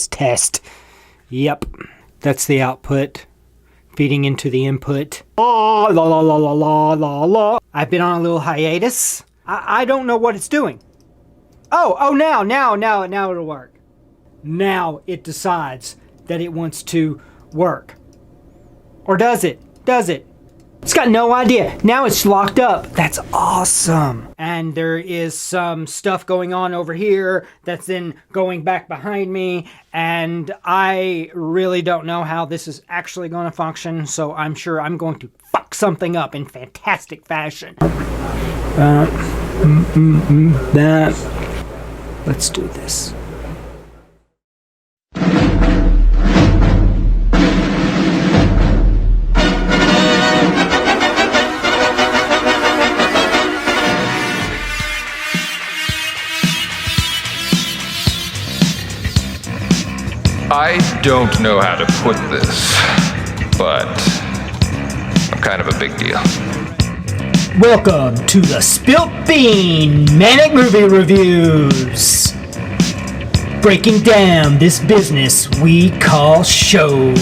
Test. Yep, that's the output feeding into the input. La la la la la la la. I've been on a little hiatus. I don't know what it's doing. Now it'll work. Now it decides that it wants to work. Or does it? It's got no idea. Now it's locked up. That's awesome. And there is some stuff going on over here that's then going back behind me. And I really don't know how this is actually going to function. So I'm sure I'm going to fuck something up in fantastic fashion. Let's do this. I don't know how to put this, but I'm kind of a big deal. Welcome to the Spilt Bean Manic Movie Reviews. Breaking down this business we call show.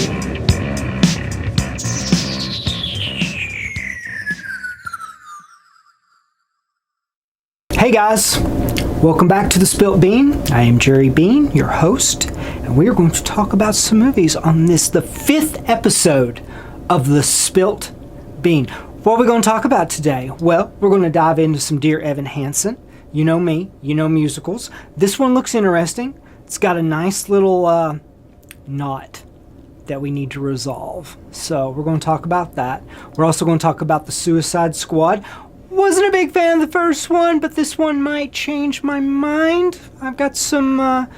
Hey guys, welcome back to the Spilt Bean. I am Jerry Bean, your host, and we are going to talk about some movies on this, the 5th episode of the Spilt Bean. What are we going to talk about today? Well, we're going to dive into some Dear Evan Hanson. You know me, you know musicals. This one looks interesting. It's got a nice little knot that we need to resolve. So we're going to talk about that. We're also going to talk about the Suicide Squad. Wasn't a big fan of the first one, but this one might change my mind. I've got some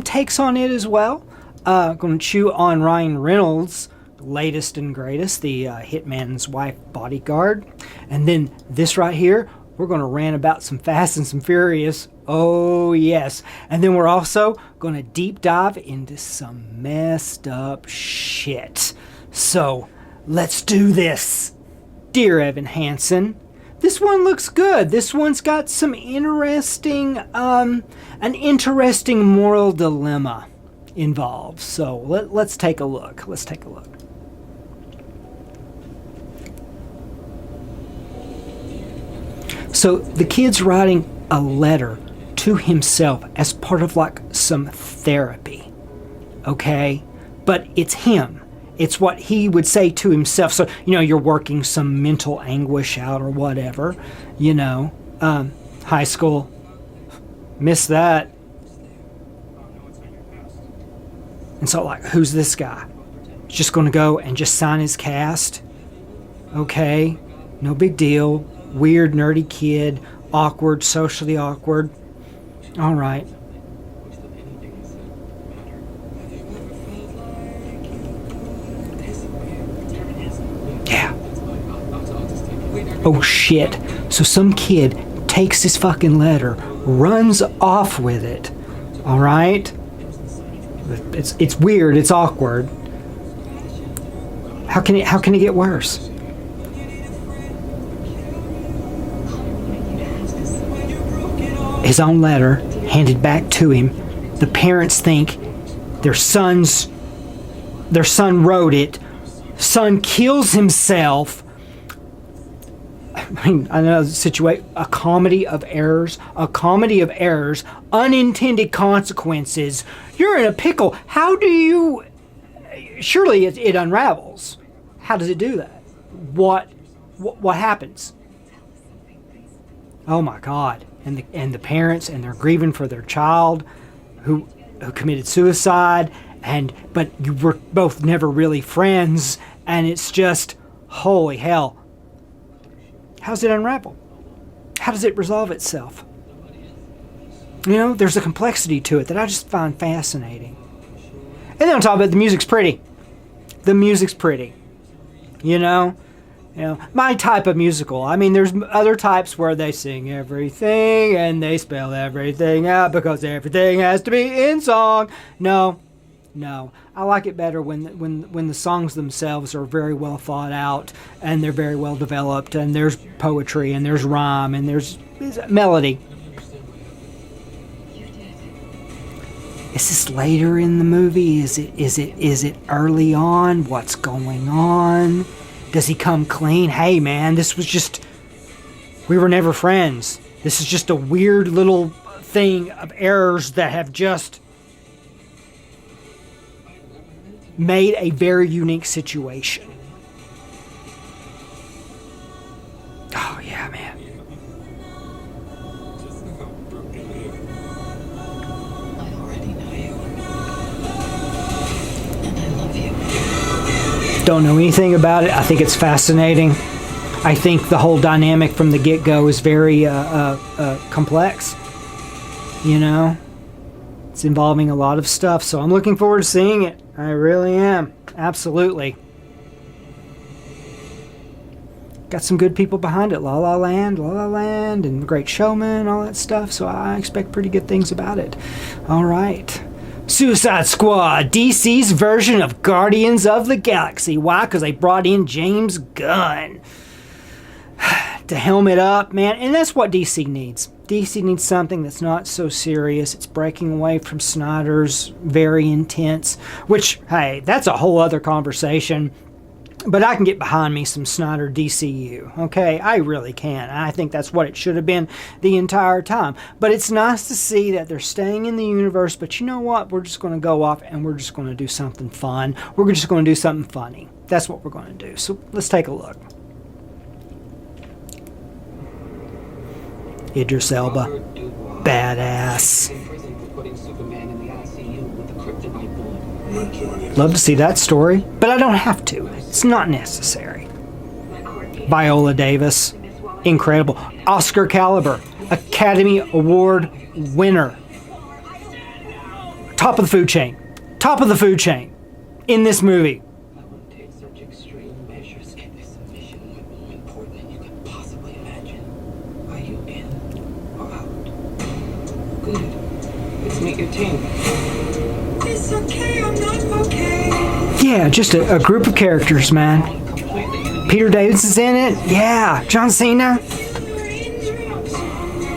takes on it as well. Going to chew on Ryan Reynolds' latest and greatest, the hitman's wife, Bodyguard. And then this right here, we're going to rant about some Fast and some Furious. Oh yes. And then we're also going to deep dive into some messed up shit. So let's do this. Dear Evan Hanson. This one looks good. This one's got some interesting, an interesting moral dilemma involved. So let's take a look. So the kid's writing a letter to himself as part of like some therapy, okay? But it's him. It's what he would say to himself. So, you're working some mental anguish out or whatever, high school. Miss that. And so, like, who's this guy? Just going to go and just sign his cast? Okay, no big deal. Weird, nerdy kid, awkward, socially awkward. All right. Yeah. Oh shit. So some kid takes this fucking letter, runs off with it. All right? It's weird, it's awkward. How can it get worse? His own letter handed back to him. The parents think their son wrote it. Son kills himself. I mean, I know the situation. A comedy of errors, unintended consequences. You're in a pickle. How do you? Surely it unravels. How does it do that? What happens? Oh my God. And the parents, and they're grieving for their child who committed suicide, but you were both never really friends, and it's just holy hell. How does it unravel? How does it resolve itself? There's a complexity to it that I just find fascinating. And then on top of it, the music's pretty. My type of musical. I mean, there's other types where they sing everything and they spell everything out because everything has to be in song. No, No, I like it better when the songs themselves are very well thought out and they're very well developed and there's poetry and there's rhyme and there's melody. Is this later in the movie? Is it early on? What's going on? Does he come clean? Hey man, we were never friends. This is just a weird little thing of errors that have just made a very unique situation. Oh yeah, man. I already know you. And I love you. Don't know anything about it. I think it's fascinating. I think the whole dynamic from the get-go is very complex. You know? It's involving a lot of stuff, so I'm looking forward to seeing it. I really am. Absolutely. Got some good people behind it. La La Land, and The Great Showman, all that stuff, so I expect pretty good things about it. All right. Suicide Squad, DC's version of Guardians of the Galaxy. Why? Because they brought in James Gunn to helm it up, man. And that's what DC needs. DC needs something that's not so serious. It's breaking away from Snyder's very intense, which, hey, that's a whole other conversation. But I can get behind me some Snyder DCU, okay? I really can. I think that's what it should have been the entire time. But it's nice to see that they're staying in the universe, but you know what? We're just going to go off and we're just going to do something fun. We're just going to do something funny. That's what we're going to do. So let's take a look. Idris Elba. Badass. Love to see that story, but I don't have to. It's not necessary. Viola Davis. Incredible. Oscar caliber. Academy Award winner. Top of the food chain. Top of the food chain. In this movie. I would take such extreme measures in this mission more important than you could possibly imagine. Are you in or out? Good. Let's meet your team. It's okay, I'm not okay. Yeah, just a group of characters, man. Peter Davidson's in it. Yeah. John Cena.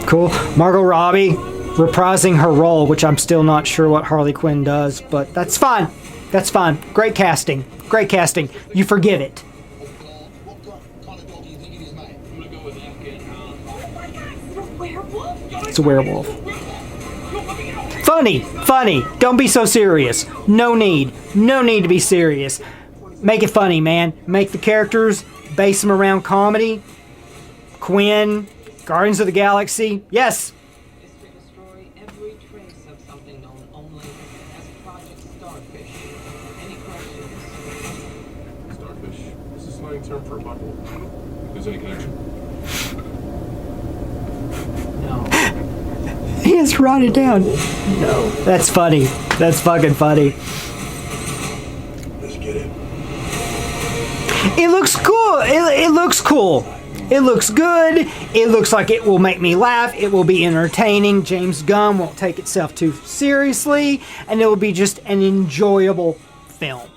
Cool. Margot Robbie reprising her role, which I'm still not sure what Harley Quinn does, but that's fine. That's fine. Great casting. Great casting. You forgive it. It's a werewolf. Funny. Don't be so serious. No need to be serious. Make it funny, man. Make the characters, base them around comedy. Quinn, Guardians of the Galaxy. Yes. Is to destroy every trace of something known only as Project Starfish. Any questions? Starfish. This is a slang term for a butthole. If there's any connection. No. He has to write it down. No. That's funny. That's fucking funny. Let's get it. It looks cool. It looks cool. It looks good. It looks like it will make me laugh. It will be entertaining. James Gunn won't take itself too seriously. And it will be just an enjoyable film.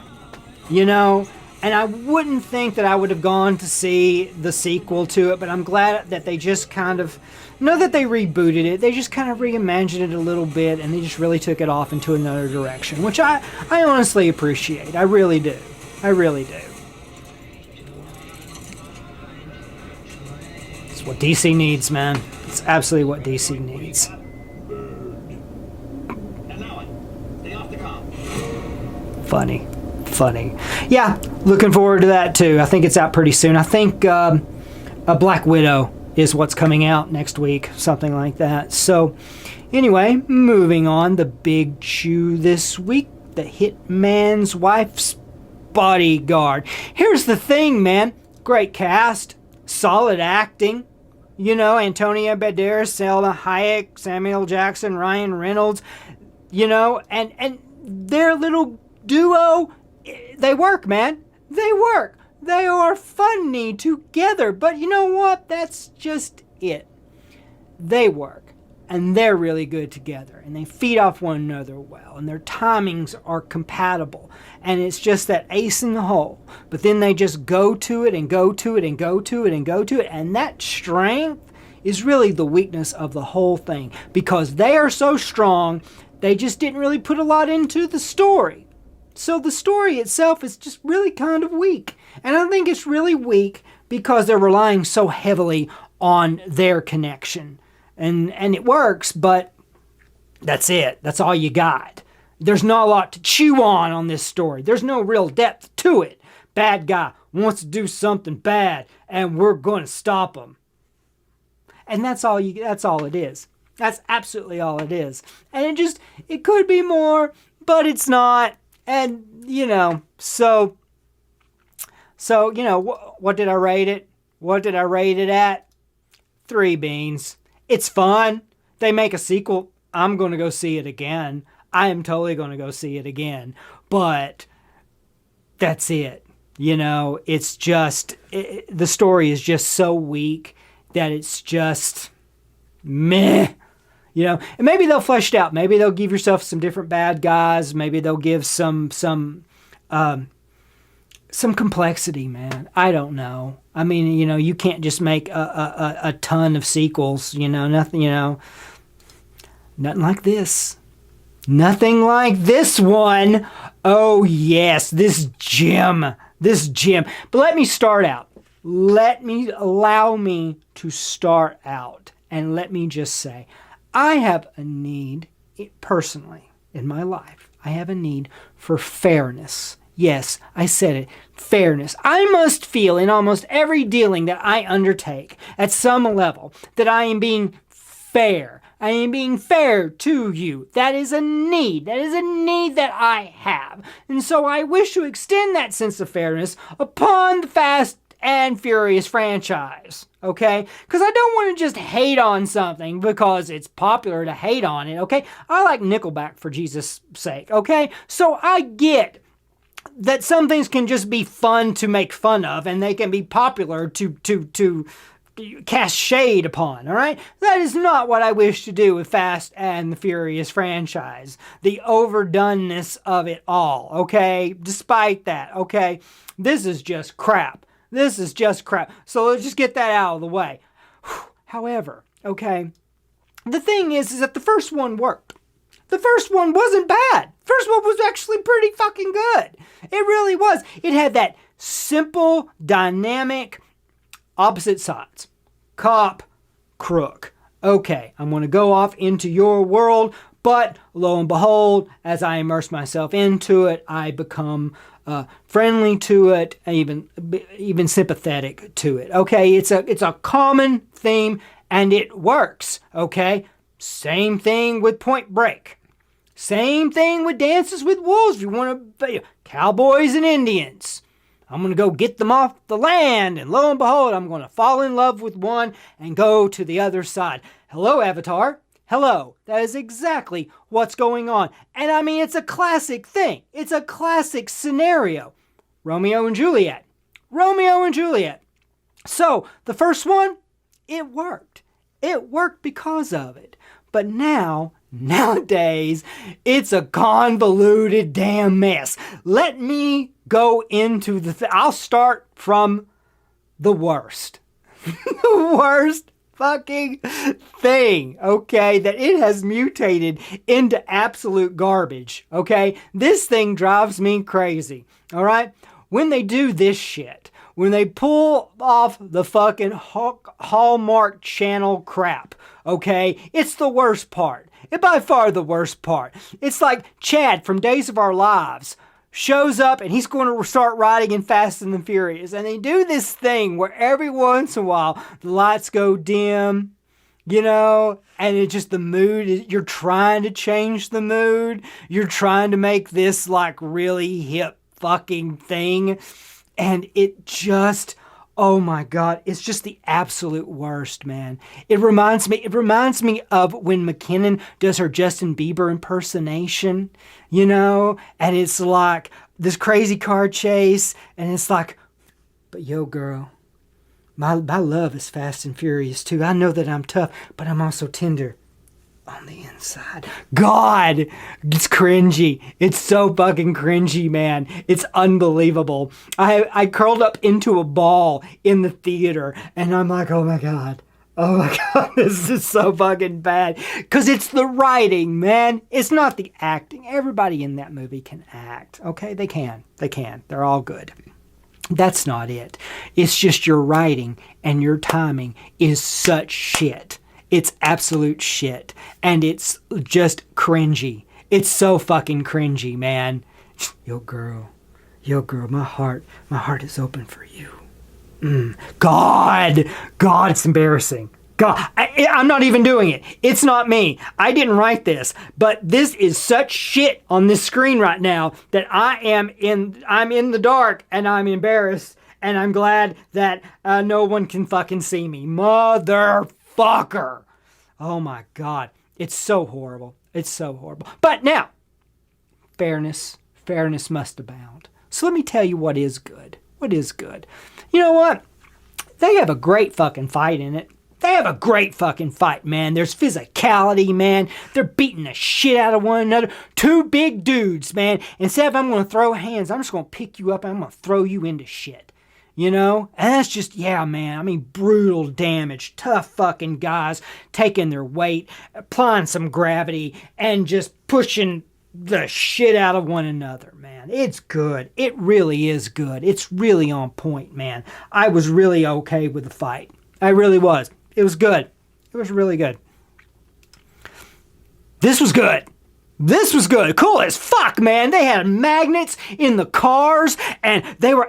You know? And I wouldn't think that I would have gone to see the sequel to it, but I'm glad that they just kind of, not that they rebooted it, they just kind of reimagined it a little bit, and they just really took it off into another direction, which I honestly appreciate. I really do. I really do. It's what DC needs, man. It's absolutely what DC needs. Funny. Yeah, looking forward to that too. I think it's out pretty soon. I think a Black Widow is what's coming out next week, something like that. So anyway, moving on. The big chew this week, the hitman's wife's bodyguard. Here's the thing, man. Great cast, solid acting. You know, Antonio Banderas, Selma Hayek, Samuel Jackson, Ryan Reynolds. You know, and their little duo, they work, man. They work. They are funny together. But you know what? That's just it. They work. and they're really good together, and they feed off one another well, and their timings are compatible, and it's just that ace in the hole. But then they just go to it and go to it and go to it and go to it, and that strength is really the weakness of the whole thing, because they are so strong, they just didn't really put a lot into the story. So the story itself is just really kind of weak, and I think it's really weak because they're relying so heavily on their connection. And it works, but that's it. That's all you got. There's not a lot to chew on this story. There's no real depth to it. Bad guy wants to do something bad, and we're going to stop him. And that's all it is. That's absolutely all it is. And it could be more, but it's not. And, so what did I rate it? What did I rate it at? 3 beans. It's fun. They make a sequel. I'm going to go see it again. I am totally going to go see it again. But that's it. It's just, the story is just so weak that it's just meh. And maybe they'll flesh it out. Maybe they'll give yourself some different bad guys. Maybe they'll give some complexity, man. I don't know. I mean, you can't just make a ton of sequels, nothing, nothing like this. Nothing like this one. Oh, yes, this gem. But let me start out. Allow me to start out. And let me just say, I have a need, personally, in my life. I have a need for fairness. Yes, I said it. Fairness. I must feel in almost every dealing that I undertake at some level that I am being fair. I am being fair to you. That is a need. That is a need that I have. And so I wish to extend that sense of fairness upon the Fast and Furious franchise. Okay? Because I don't want to just hate on something because it's popular to hate on it. Okay? I like Nickelback, for Jesus' sake. Okay? So I get that some things can just be fun to make fun of, and they can be popular to cast shade upon, all right? That is not what I wish to do with Fast and the Furious franchise. The overdoneness of it all, okay? Despite that, okay? This is just crap. This is just crap. So let's just get that out of the way. However, okay, the thing is that the first one worked. The first one wasn't bad. First one was actually pretty fucking good. It really was. It had that simple, dynamic, opposite sides. Cop, crook. Okay, I'm going to go off into your world, but lo and behold, as I immerse myself into it, I become friendly to it, even sympathetic to it. Okay, it's a common theme, and it works. Okay, same thing with Point Break. Same thing with Dances with Wolves. You want to cowboys and Indians. I'm going to go get them off the land, and lo and behold, I'm going to fall in love with one and go to the other side. Hello, Avatar. Hello. That is exactly what's going on. And I mean, it's a classic thing. It's a classic scenario. Romeo and Juliet. Romeo and Juliet. So, the first one, it worked. It worked because of it. But nowadays, it's a convoluted damn mess. Let me go into I'll start from the worst. The worst fucking thing, okay? That it has mutated into absolute garbage, okay? This thing drives me crazy, all right? When they do this shit, when they pull off the fucking Hallmark Channel crap, okay? It's the worst part. It's by far the worst part. It's like Chad from Days of Our Lives shows up and he's going to start riding in Fast and the Furious. And they do this thing where every once in a while the lights go dim, and it's just the mood. You're trying to change the mood. You're trying to make this like really hip fucking thing. And it just, oh my God, it's just the absolute worst, man. It reminds me of when McKinnon does her Justin Bieber impersonation, and it's like this crazy car chase, and it's like, but yo, girl, my love is fast and furious too. I know that I'm tough, but I'm also tender. on the inside. God, it's cringy. It's so fucking cringy, man. It's unbelievable. I curled up into a ball in the theater, and I'm like, oh my God. Oh my God, this is so fucking bad. Because it's the writing, man. It's not the acting. Everybody in that movie can act. Okay, they can. They can. They're all good. That's not it. It's just your writing and your timing is such shit. It's absolute shit. And it's just cringy. It's so fucking cringy, man. Yo, girl, my heart is open for you. God, it's embarrassing. God, I'm not even doing it. It's not me. I didn't write this, but this is such shit on this screen right now that I'm in the dark and I'm embarrassed and I'm glad that no one can fucking see me. Motherfucker. Oh my God. It's so horrible. It's so horrible. But now, fairness must abound. So let me tell you what is good. What is good? You know what? They have a great fucking fight in it. They have a great fucking fight, man. There's physicality, man. They're beating the shit out of one another. Two big dudes, man. Instead of I'm going to throw hands, I'm just going to pick you up and I'm going to throw you into shit. You know? And that's just, yeah, man. I mean, brutal damage. Tough fucking guys taking their weight, applying some gravity, and just pushing the shit out of one another, man. It's good. It really is good. It's really on point, man. I was really okay with the fight. I really was. It was good. It was really good. This was good. This was good. Cool as fuck, man. They had magnets in the cars and they were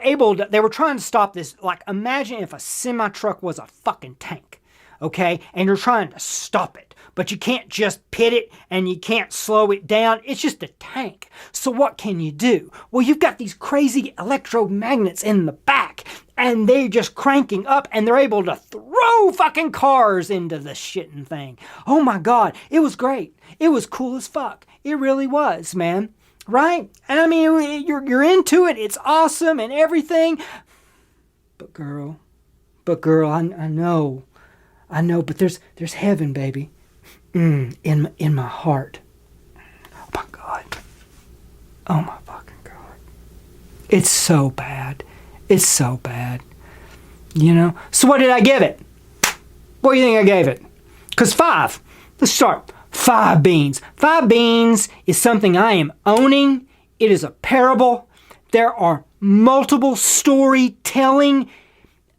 trying to stop this. Like, imagine if a semi-truck was a fucking tank, okay? And you're trying to stop it. But you can't just pit it and you can't slow it down. It's just a tank. So what can you do? Well, you've got these crazy electromagnets in the back and they're just cranking up and they're able to throw fucking cars into the shitting thing. Oh my God. It was great. It was cool as fuck. It really was, man. Right? And I mean, you're into it. It's awesome and everything. But girl, I know, but there's heaven, baby. In my heart. Oh my God. Oh my fucking God. It's so bad. It's so bad. You know? So what did I give it? What do you think I gave it? Because 5. Let's start. 5 beans. 5 beans is something I am owning. It is a parable. There are multiple storytelling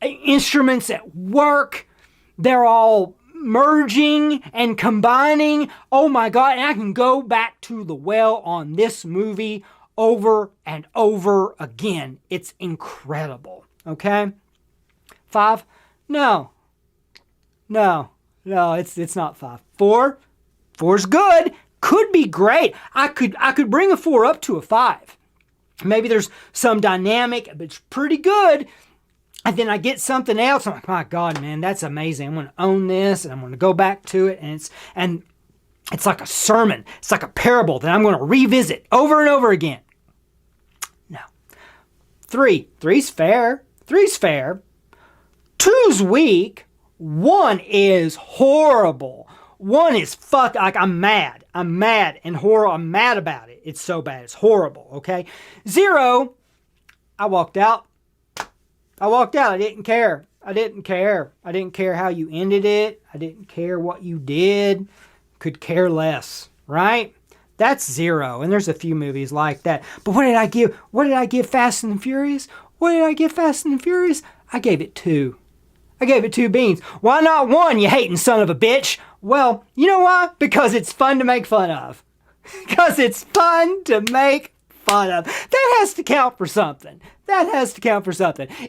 instruments at work. They're all merging and combining. Oh my God. And I can go back to the well on this movie over and over again. It's incredible. Okay? 5? No, it's not 5. 4? 4's good. Could be great. I could bring a 4 up to a 5. Maybe there's some dynamic, but it's pretty good. And then I get something else. I'm like, my God, man, that's amazing. I'm going to own this and I'm going to go back to it. And it's like a sermon. It's like a parable that I'm going to revisit over and over again. No. 3. 3's fair. 3's fair. 2's weak. 1 is horrible. 1 is fuck. Like, I'm mad. I'm mad and horrible. I'm mad about it. It's so bad. It's horrible. Okay. 0. I walked out. I didn't care. I didn't care how you ended it. I didn't care what you did. Could care less, right? That's 0. And there's a few movies like that. But what did I give? What did I give Fast and the Furious? What did I give Fast and the Furious? I gave it 2. I gave it 2 beans. Why not 1, you hating son of a bitch? Well, you know why? Because it's fun to make fun of. Because it's fun to make fun of. That has to count for something.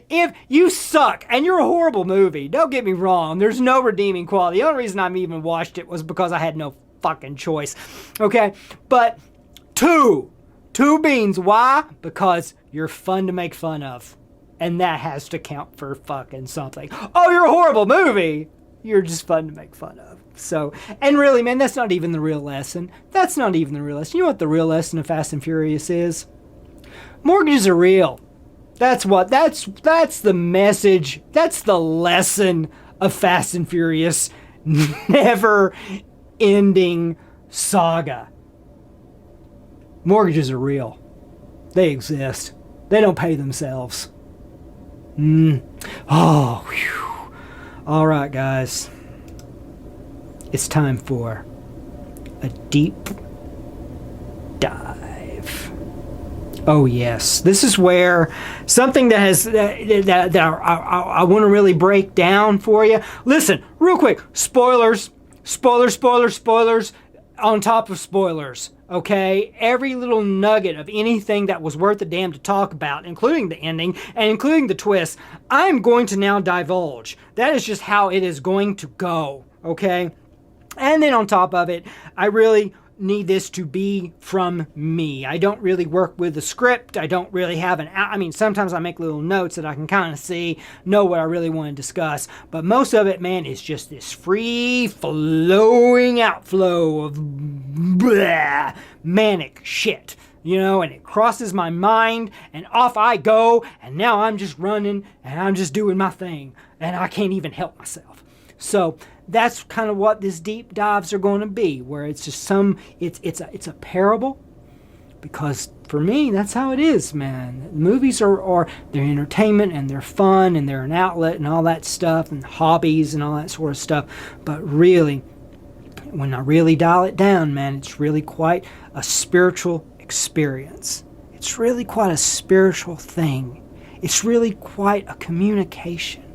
If you suck and you're a horrible movie, don't get me wrong, there's no redeeming quality. The only reason I even watched it was because I had no fucking choice. Okay? But 2 beans. Why? Because you're fun to make fun of. And that has to count for fucking something. Oh, you're a horrible movie. You're just fun to make fun of. So, and really, man, that's not even the real lesson. You know what the real lesson of Fast and Furious is? Mortgages are real. That's the message. That's the lesson of Fast and Furious. Never ending saga. Mortgages are real. They exist. They don't pay themselves. Oh, whew. All right, guys. It's time for a deep dive. Oh yes, this is where something that has that I want to really break down for you. Listen, real quick, spoilers, on top of spoilers. Okay, every little nugget of anything that was worth a damn to talk about, including the ending and including the twist, I'm going to now divulge. That is just how it is going to go. Okay, and then on top of it, I really need this to be from me. I don't really work with the script. I don't really have sometimes I make little notes that I can kind of know what I really want to discuss. But most of it, man, is just this free flowing outflow of blah, manic shit. And it crosses my mind and off I go. And now I'm just running and I'm just doing my thing. And I can't even help myself. So that's kind of what these deep dives are going to be, where it's just it's a parable, because for me, that's how it is, man. Movies are they're entertainment and they're fun and they're an outlet and all that stuff and hobbies and all that sort of stuff. But really, when I really dial it down, man, it's really quite a spiritual experience. It's really quite a spiritual thing. It's really quite a communication,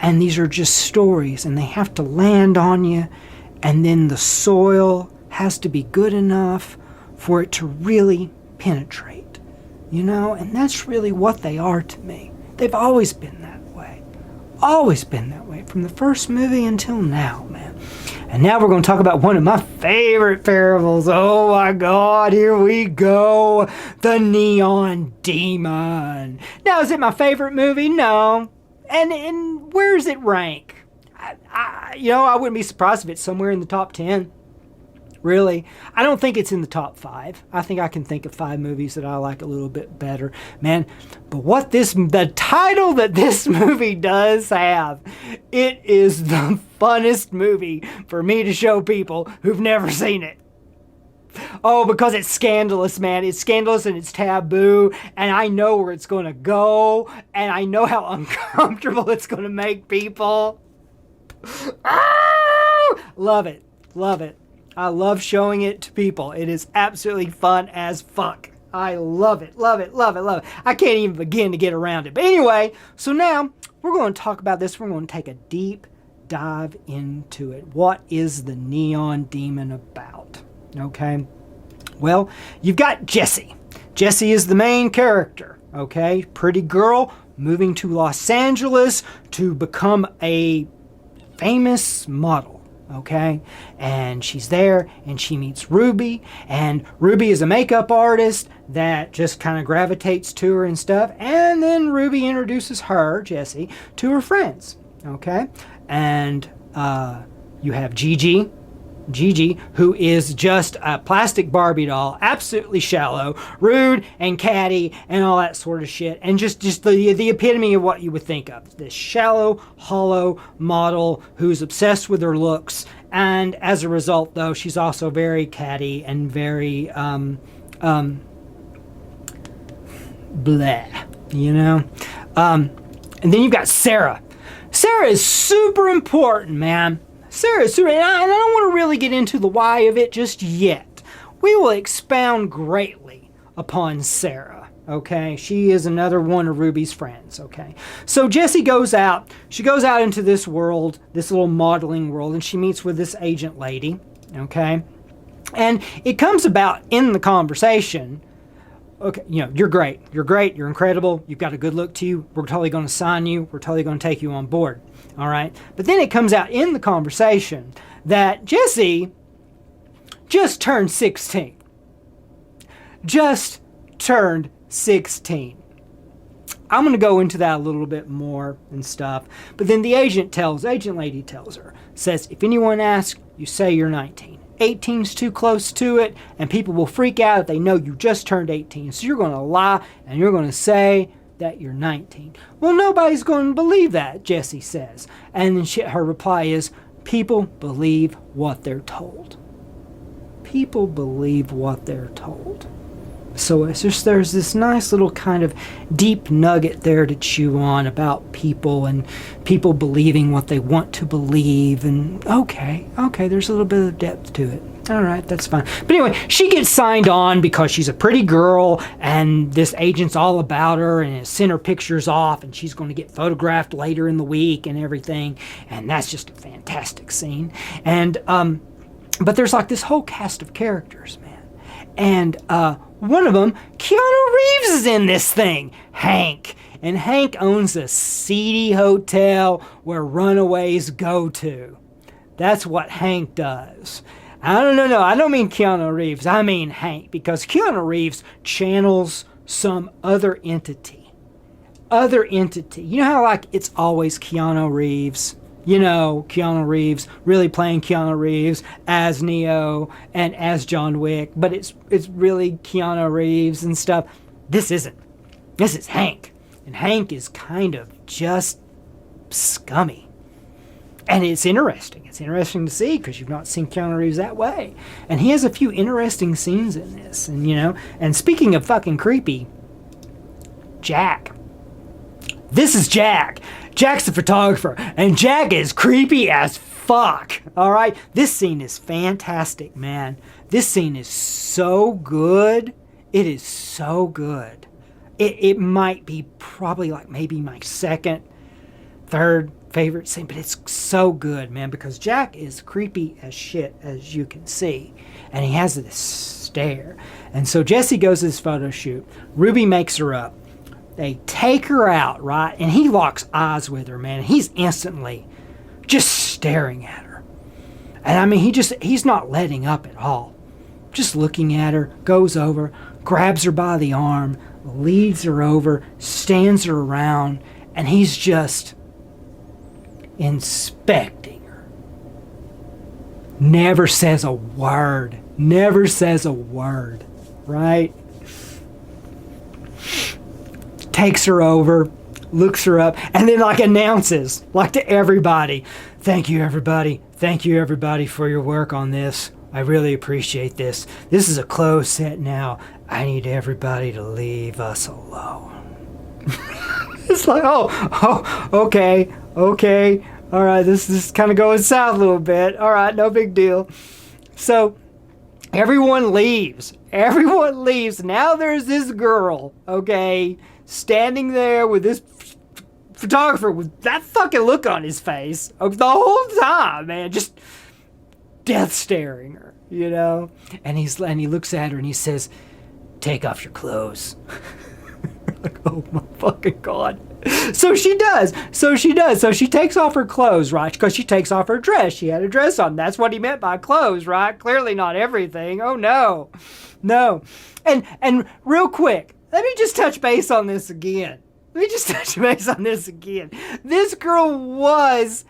And these are just stories, and they have to land on you, and then the soil has to be good enough for it to really penetrate, And that's really what they are to me. They've always been that way. Always been that way, from the first movie until now, man. And now we're going to talk about one of my favorite parables. Oh my God, here we go. The Neon Demon. Now, is it my favorite movie? No. And where does it rank? I wouldn't be surprised if it's somewhere in the top 10. Really. I don't think it's in the top 5. I think I can think of 5 movies that I like a little bit better. Man, but the title that this movie does have, it is the funnest movie for me to show people who've never seen it. Oh, because it's scandalous, man. It's scandalous and it's taboo, and I know where it's going to go, and I know how uncomfortable it's going to make people. Love it. Love it. I love showing it to people. It is absolutely fun as fuck. I love it. Love it. Love it. Love it. I can't even begin to get around it. But anyway, so now we're going to talk about this. We're going to take a deep dive into it. What is the Neon Demon about? Okay, well, you've got Jessie. Jessie is the main character, okay? Pretty girl moving to Los Angeles to become a famous model, okay? And she's there and she meets Ruby, and Ruby is a makeup artist that just kind of gravitates to her and stuff. And then Ruby introduces her, Jessie, to her friends, okay? And you have Gigi, who is just a plastic Barbie doll, absolutely shallow, rude and catty and all that sort of shit, and just the epitome of what you would think of. This shallow, hollow model who's obsessed with her looks, and as a result, though, she's also very catty and very bleh, and then you've got Sarah. Sarah is super important, man. Sarah is super, and I don't want to really get into the why of it just yet. We will expound greatly upon Sarah, okay? She is another one of Ruby's friends, okay? So Jessie goes out. She goes out into this world, this little modeling world, and she meets with this agent lady, okay? And it comes about in the conversation, okay, you're great, you're incredible, you've got a good look to you, we're totally going to sign you, we're totally going to take you on board, all right? But then it comes out in the conversation that Jessie just turned 16. Just turned 16. I'm going to go into that a little bit more and stuff, but then the agent lady tells her, says, if anyone asks, you say you're 19. 18's too close to it, and people will freak out if they know you just turned 18. So you're going to lie, and you're going to say that you're 19. Well, nobody's going to believe that, Jessie says. And then her reply is, People believe what they're told. People believe what they're told. So it's just, there's this nice little kind of deep nugget there to chew on about people and people believing what they want to believe. And okay, there's a little bit of depth to it. All right, that's fine. But anyway, she gets signed on because she's a pretty girl and this agent's all about her and has sent her pictures off and she's going to get photographed later in the week and everything. And that's just a fantastic scene. And, but there's like this whole cast of characters, man. And, one of them, Keanu Reeves is in this thing, Hank. And Hank owns a seedy hotel where runaways go to. That's what Hank does. I don't mean Keanu Reeves, I mean Hank, because Keanu Reeves channels some other entity. You know how like it's always Keanu Reeves? You know, Keanu Reeves, really playing Keanu Reeves as Neo and as John Wick, but it's really Keanu Reeves and stuff. This isn't. This is Hank. And Hank is kind of just scummy. And it's interesting. It's interesting to see because you've not seen Keanu Reeves that way. And he has a few interesting scenes in this. And, you know, and speaking of fucking creepy, Jack. This is Jack. Jack's the photographer, and Jack is creepy as fuck, all right? This scene is fantastic, man. This scene is so good. It is so good. It might be probably like maybe my second, third favorite scene, but it's so good, man, because Jack is creepy as shit, as you can see, and he has this stare. And so Jesse goes to this photo shoot. Ruby makes her up. They take her out, right? And he locks eyes with her, man. He's instantly just staring at her. And I mean, he's not letting up at all. Just looking at her, goes over, grabs her by the arm, leads her over, stands her around, and he's just inspecting her. Never says a word. Never says a word, right? Takes her over, looks her up, and then like announces, like to everybody, thank you everybody for your work on this. I really appreciate this. This is a closed set now. I need everybody to leave us alone. It's like, okay. All right, this is kind of going south a little bit. All right, no big deal. So everyone leaves. Now there's this girl, okay, standing there with this photographer with that fucking look on his face the whole time, man, just death staring her, you know? And he looks at her and he says, take off your clothes. Like, oh my fucking God. So she does. So she takes off her clothes, right? Because she takes off her dress. She had a dress on. That's what he meant by clothes, right? Clearly not everything. Oh no. And real quick, let me just touch base on this again. This girl was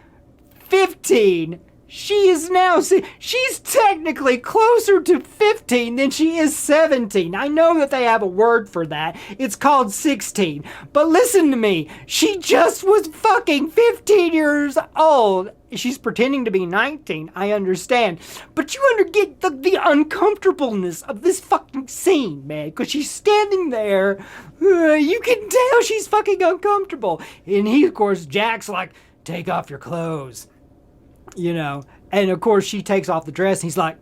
15. She is now, she's technically closer to 15 than she is 17. I know that they have a word for that. It's called 16. But listen to me. She just was fucking 15 years old. She's pretending to be 19. I understand. But you get the uncomfortableness of this fucking scene, man. Because she's standing there. You can tell she's fucking uncomfortable. And he, of course, Jack's like, take off your clothes. You know, and of course she takes off the dress and he's like,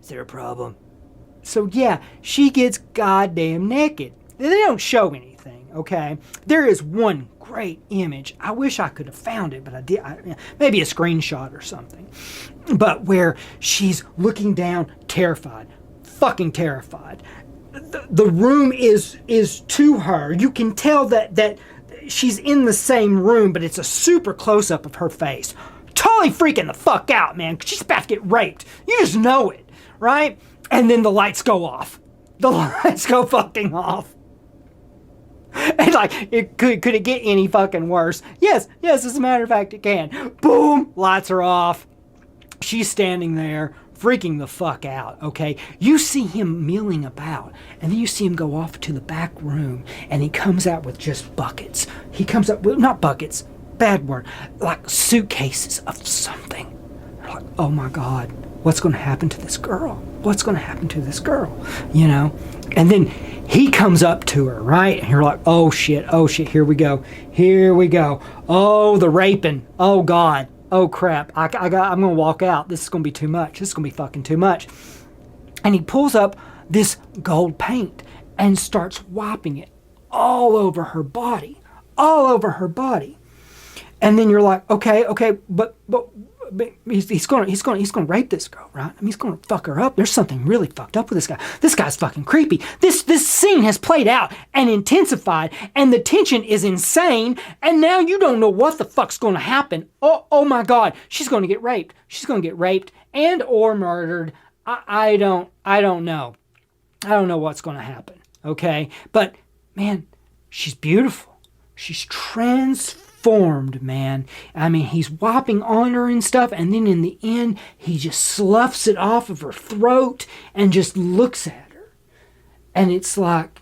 is there a problem? So yeah, she gets goddamn naked. They don't show anything, okay? There is one great image. I wish I could have found it, but I did. Maybe a screenshot or something. But where she's looking down, terrified, fucking terrified. The room is to her. You can tell that she's in the same room, but it's a super close-up of her face. Totally freaking the fuck out, man. She's about to get raped. You just know it, right? And then the lights go off. The lights go fucking off. And like, could it get any fucking worse? Yes, as a matter of fact, it can. Boom, lights are off. She's standing there, freaking the fuck out, okay? You see him milling about, and then you see him go off to the back room, and he comes out with just buckets. He comes up with, not buckets, bad word, like suitcases of something. like, oh my God, what's going to happen to this girl? What's going to happen to this girl? You know? And then he comes up to her, right? And you're like, oh shit, here we go. Oh, the raping. Oh God. Oh crap. I'm going to walk out. This is going to be too much. This is going to be fucking too much. And he pulls up this gold paint and starts wiping it all over her body. And then you're like, okay, but he's gonna rape this girl, right? I mean, he's gonna fuck her up. There's something really fucked up with this guy. This guy's fucking creepy. This scene has played out and intensified, and the tension is insane. And now you don't know what the fuck's gonna happen. Oh my God, she's gonna get raped. She's gonna get raped and or murdered. I don't know. I don't know what's gonna happen. Okay, but man, she's beautiful. She's transformed, man. I mean, he's whopping on her and stuff, and then in the end, he just sloughs it off of her throat and just looks at her. And it's like,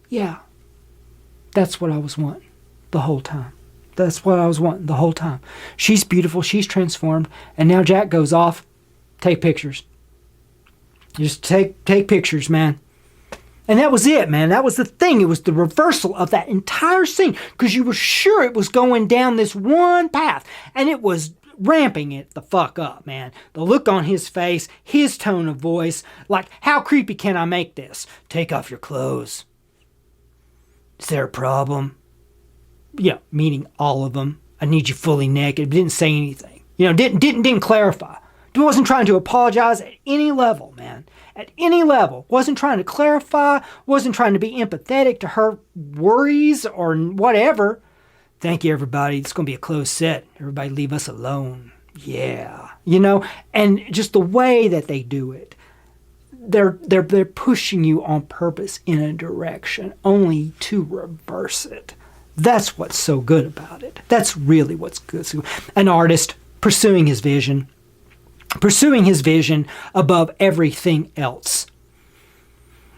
yeah, that's what I was wanting the whole time. She's beautiful, she's transformed, and now Jack goes off, take pictures. Just take pictures, man. And that was it, man. That was the thing. It was the reversal of that entire scene, because you were sure it was going down this one path, and it was ramping it the fuck up, man. The look on his face, his tone of voice, like, how creepy can I make this? Take off your clothes. Is there a problem? Yeah, meaning all of them. I need you fully naked. Didn't say anything. You know, didn't clarify. Wasn't trying to apologize at any level, man. At any level. Wasn't trying to clarify. Wasn't trying to be empathetic to her worries or whatever. Thank you, everybody. It's going to be a closed set. Everybody leave us alone. Yeah. You know, and just the way that they do it. They're pushing you on purpose in a direction only to reverse it. That's what's so good about it. That's really what's good. An artist pursuing his vision above everything else.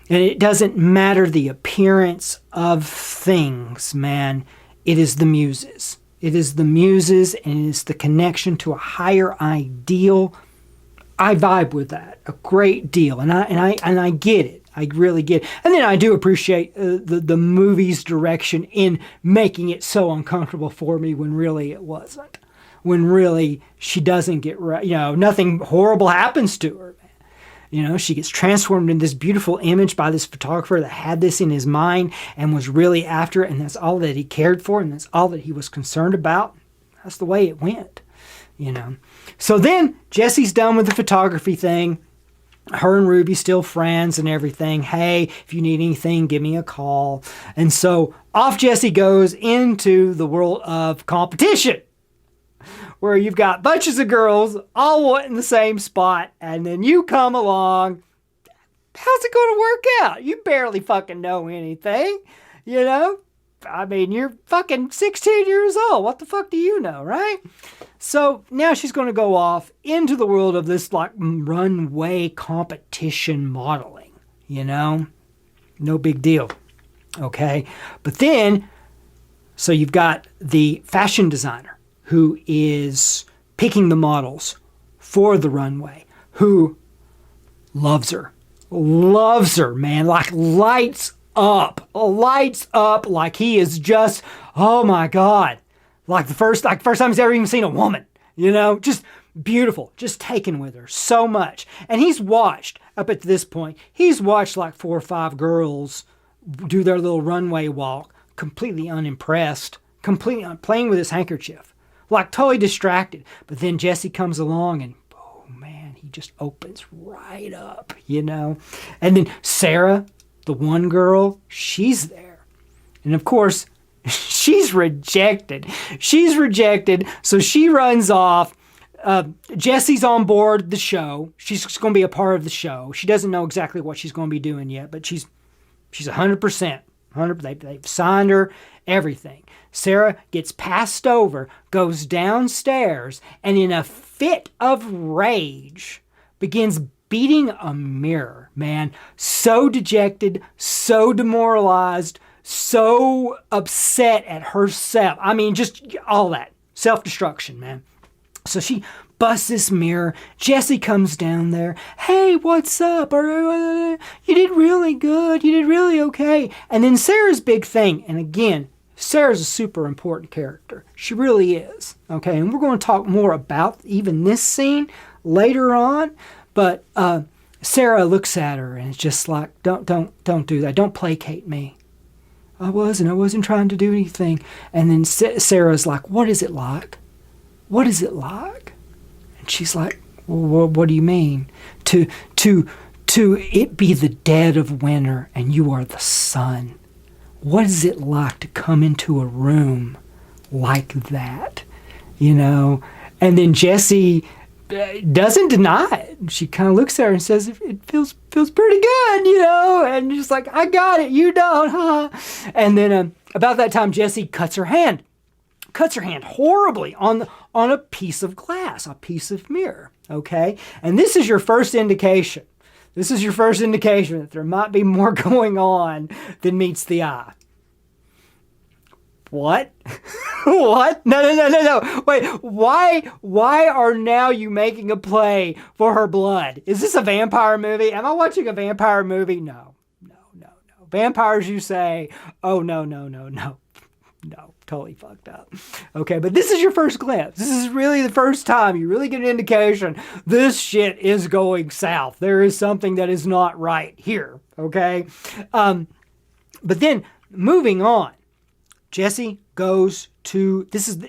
And it doesn't matter the appearance of things, man. It is the muses. It is the muses, and it is the connection to a higher ideal. I vibe with that a great deal, and I get it. I really get it. And then I do appreciate the movie's direction in making it so uncomfortable for me when really it wasn't. When really she doesn't get right, you know, nothing horrible happens to her. You know, she gets transformed in this beautiful image by this photographer that had this in his mind and was really after it, and that's all that he cared for, and that's all that he was concerned about. That's the way it went, you know. So then Jesse's done with the photography thing. Her and Ruby still friends and everything. Hey, if you need anything, give me a call. And so off Jesse goes into the world of competition, where you've got bunches of girls all wanting the same spot, and then you come along. How's it going to work out? You barely fucking know anything, you know? I mean, you're fucking 16 years old. What the fuck do you know, right? So now she's going to go off into the world of this like runway competition modeling, you know? No big deal, okay? But then, so you've got the fashion designer who is picking the models for the runway, who loves her, man, like lights up, like he is just, oh my God, like the first time he's ever even seen a woman, you know, just beautiful, just taken with her so much. And he's watched, up at this point, he's watched like 4 or 5 girls do their little runway walk, completely unimpressed, completely playing with his handkerchief. Like totally distracted. But then Jesse comes along and, oh man, he just opens right up, you know. And then Sarah, the one girl, she's there. And of course, she's rejected. So she runs off. Jesse's on board the show. She's going to be a part of the show. She doesn't know exactly what she's going to be doing yet, but she's 100%. They've signed her, everything. Sarah gets passed over, goes downstairs, and in a fit of rage begins beating a mirror, man. So dejected, so demoralized, so upset at herself. I mean, just all that. Self-destruction, man. So she busts this mirror. Jesse comes down there. Hey, what's up? You did really good. You did really okay. And then Sarah's big thing. And again, Sarah's a super important character. She really is. Okay, and we're going to talk more about even this scene later on. But Sarah looks at her and it's just like, don't do that. Don't placate me. I wasn't trying to do anything. And then Sarah's like, what is it like? What is it like? And she's like, well, what do you mean? To it be the dead of winter and you are the sun. What is it like to come into a room like that? You know? And then Jessie doesn't deny it. She kind of looks at her and says, it feels pretty good, you know? And she's like, I got it, you don't, huh? And then about that time, Jessie cuts her hand horribly on a piece of glass, a piece of mirror, okay? And this is your first indication. This is your first indication that there might be more going on than meets the eye. What? What? No. Wait, why are now you making a play for her blood? Is this a vampire movie? Am I watching a vampire movie? No. Vampires, you say, oh, no. No, totally fucked up. Okay, but this is your first glimpse. This is really the first time you really get an indication this shit is going south. There is something that is not right here, okay? But then, moving on, Jessie goes to, this is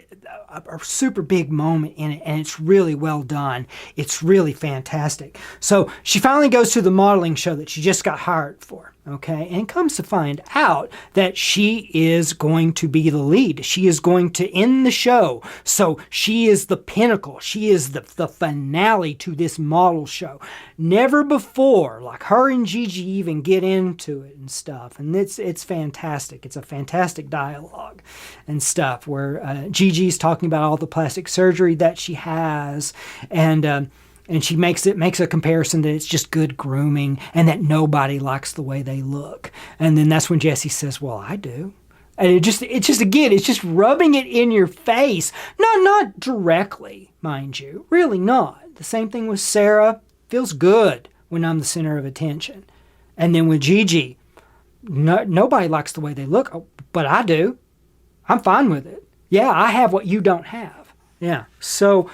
a super big moment in it, and it's really well done. It's really fantastic. So she finally goes to the modeling show that she just got hired for, okay? And comes to find out that she is going to be the lead. She is going to end the show. So she is the pinnacle. She is the finale to this model show. Never before, like her and Gigi even get into it and stuff. And it's fantastic. It's a fantastic dialogue and stuff where Gigi's talking about all the plastic surgery that she has, and she makes a comparison that it's just good grooming and that nobody likes the way they look. And then that's when Jessie says, well, I do. And it's just rubbing it in your face. Not directly, mind you. Really not. The same thing with Sarah. Feels good when I'm the center of attention. And then with Gigi, nobody likes the way they look, but I do. I'm fine with it. Yeah, I have what you don't have. Yeah. So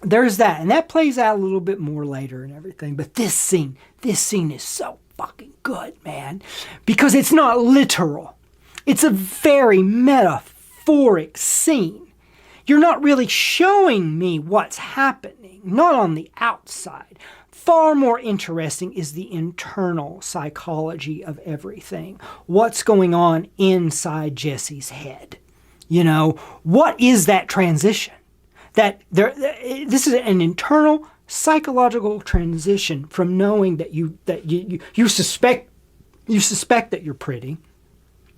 there's that. And that plays out a little bit more later and everything. But this scene is so fucking good, man. Because it's not literal. It's a very metaphoric scene. You're not really showing me what's happening, not on the outside. Far more interesting is the internal psychology of everything. What's going on inside Jessie's head? You know, what is that transition? This is an internal psychological transition from knowing that you suspect that you're pretty.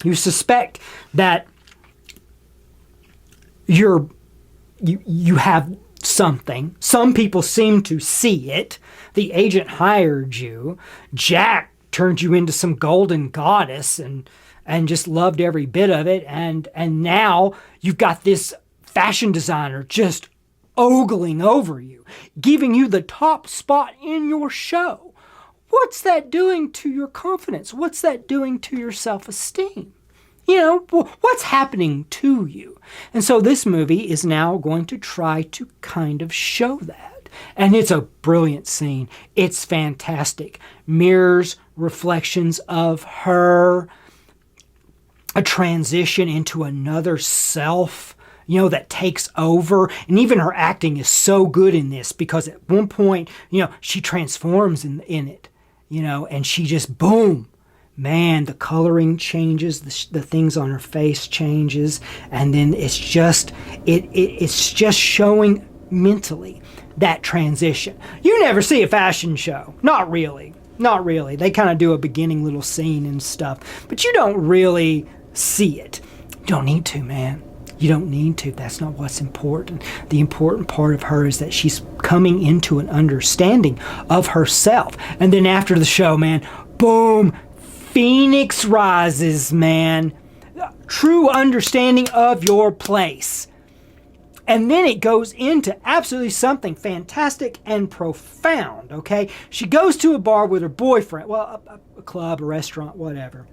You suspect that you have something. Some people seem to see it. The agent hired you. Jack turned you into some golden goddess and just loved every bit of it. And now you've got this fashion designer just ogling over you, giving you the top spot in your show. What's that doing to your confidence? What's that doing to your self-esteem? You know, what's happening to you? And so this movie is now going to try to kind of show that. And it's a brilliant scene. It's fantastic. Mirrors, reflections of her, a transition into another self, you know, that takes over. And even her acting is so good in this because at one point, you know, she transforms in it, you know, and she just, boom. Man, the coloring changes, the things on her face changes, and then it's just showing mentally that transition. You never see a fashion show. Not really. They kind of do a beginning little scene and stuff, but you don't really see it. You don't need to, man. You don't need to. That's not what's important. The important part of her is that she's coming into an understanding of herself. And then after the show, man, boom, Phoenix rises, man. True understanding of your place. And then it goes into absolutely something fantastic and profound, okay? She goes to a bar with her boyfriend, well, a club, a restaurant, whatever.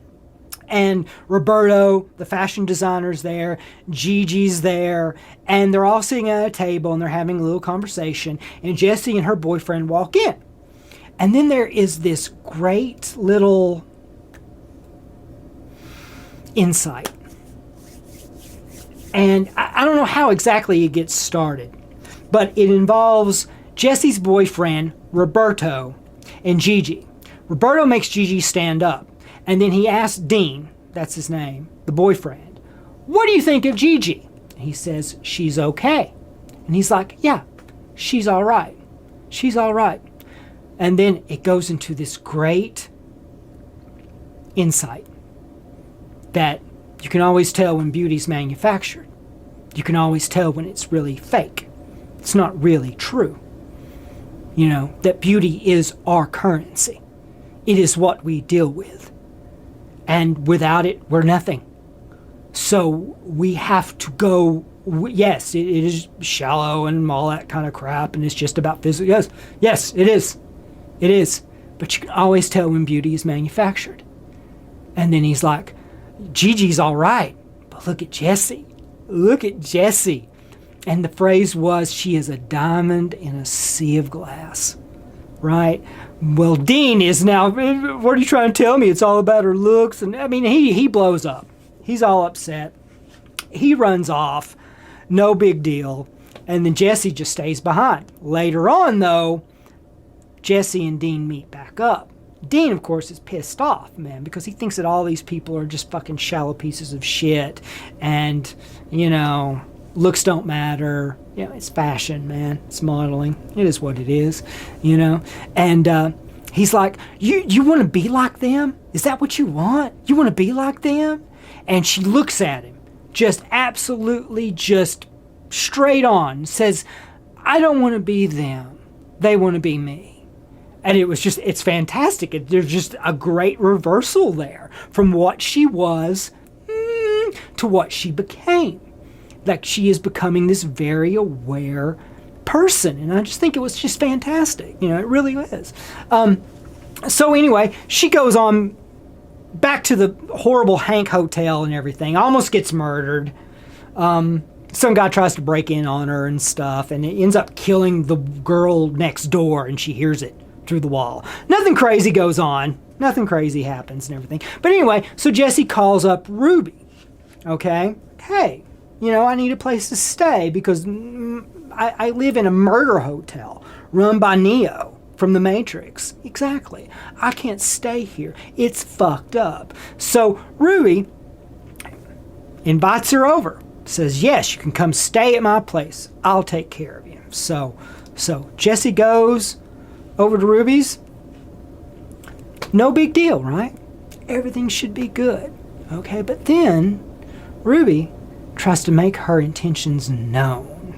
And Roberto, the fashion designer's there, Gigi's there, and they're all sitting at a table and they're having a little conversation, and Jessie and her boyfriend walk in. And then there is this great little insight. And I don't know how exactly it gets started, but it involves Jessie's boyfriend, Roberto, and Gigi. Roberto makes Gigi stand up, and then he asks Dean, that's his name, the boyfriend, what do you think of Gigi? And he says, she's okay. And he's like, yeah, she's all right. She's all right. And then it goes into this great insight that you can always tell when beauty's manufactured. You can always tell when it's really fake. It's not really true. You know, that beauty is our currency. It is what we deal with. And without it, we're nothing. So we have to go, yes, it is shallow and all that kind of crap, and it's just about physical. Yes, it is. It is. But you can always tell when beauty is manufactured. And then he's like, Gigi's all right, but look at Jessie. Look at Jessie. And the phrase was, she is a diamond in a sea of glass. Right? Well, Dean is now, what are you trying to tell me? It's all about her looks. And I mean, he blows up. He's all upset. He runs off. No big deal. And then Jessie just stays behind. Later on, though, Jessie and Dean meet back up. Dean, of course, is pissed off, man, because he thinks that all these people are just fucking shallow pieces of shit. And, you know, looks don't matter. You know, it's fashion, man. It's modeling. It is what it is, you know. And he's like, you want to be like them? Is that what you want? You want to be like them? And she looks at him, just absolutely just straight on, says, I don't want to be them. They want to be me. And it was just, it's fantastic. There's just a great reversal there from what she was to what she became. Like, she is becoming this very aware person. And I just think it was just fantastic. You know, it really is. So anyway, she goes on back to the horrible Hank Hotel and everything. Almost gets murdered. Some guy tries to break in on her and stuff. And it ends up killing the girl next door. And she hears it through the wall. Nothing crazy goes on. Nothing crazy happens and everything. But anyway, so Jessie calls up Ruby. Okay? Hey, you know, I need a place to stay because I live in a murder hotel run by Neo from The Matrix. Exactly. I can't stay here. It's fucked up. So Ruby invites her over. Says, yes, you can come stay at my place. I'll take care of you. So Jessie goes over to Ruby's. No big deal, right? Everything should be good. Okay, but then Ruby tries to make her intentions known.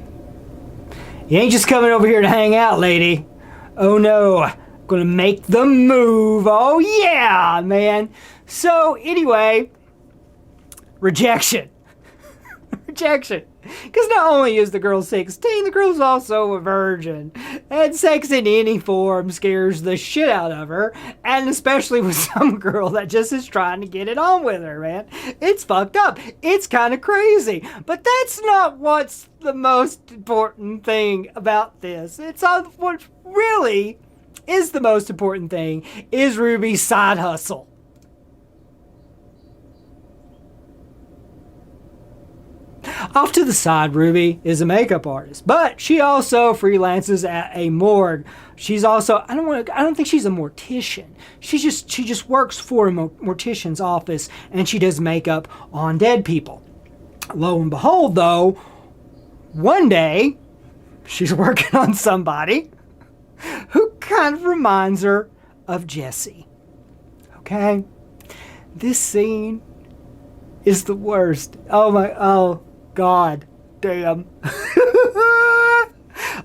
You ain't just coming over here to hang out, lady. Oh no, I'm gonna make the move. Oh yeah, man. So anyway, rejection. Rejection. Because not only is the girl 16, the girl's also a virgin. And sex in any form scares the shit out of her. And especially with some girl that just is trying to get it on with her, man. It's fucked up. It's kind of crazy. But that's not what's the most important thing about this. It's what really is the most important thing is Ruby's side hustle. Off to the side, Ruby is a makeup artist, but she also freelances at a morgue. She's also, I don't think she's a mortician. She just works for a mortician's office, and she does makeup on dead people. Lo and behold, though, one day she's working on somebody who kind of reminds her of Jessie. Okay? This scene is the worst. Oh, God damn.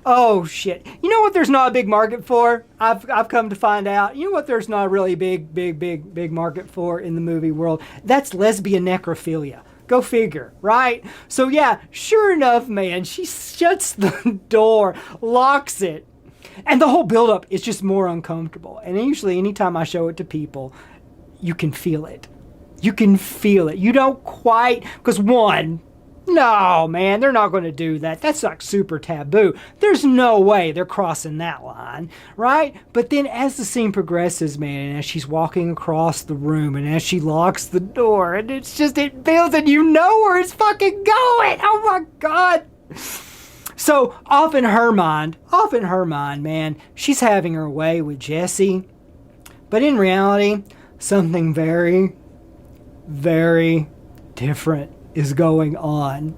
Oh, shit. You know what there's not a big market for? I've come to find out. You know what there's not a really big market for in the movie world? That's lesbian necrophilia. Go figure, right? So yeah, sure enough, man, she shuts the door, locks it, and the whole buildup is just more uncomfortable. And usually anytime I show it to people, you can feel it. You can feel it. You don't quite, because one, no, man, they're not going to do that. That's like super taboo. There's no way they're crossing that line, right? But then as the scene progresses, man, and as she's walking across the room and as she locks the door, and it's just, it feels and you know where it's fucking going. Oh my God. So off in her mind, man, she's having her way with Jesse. But in reality, something very, very different is going on.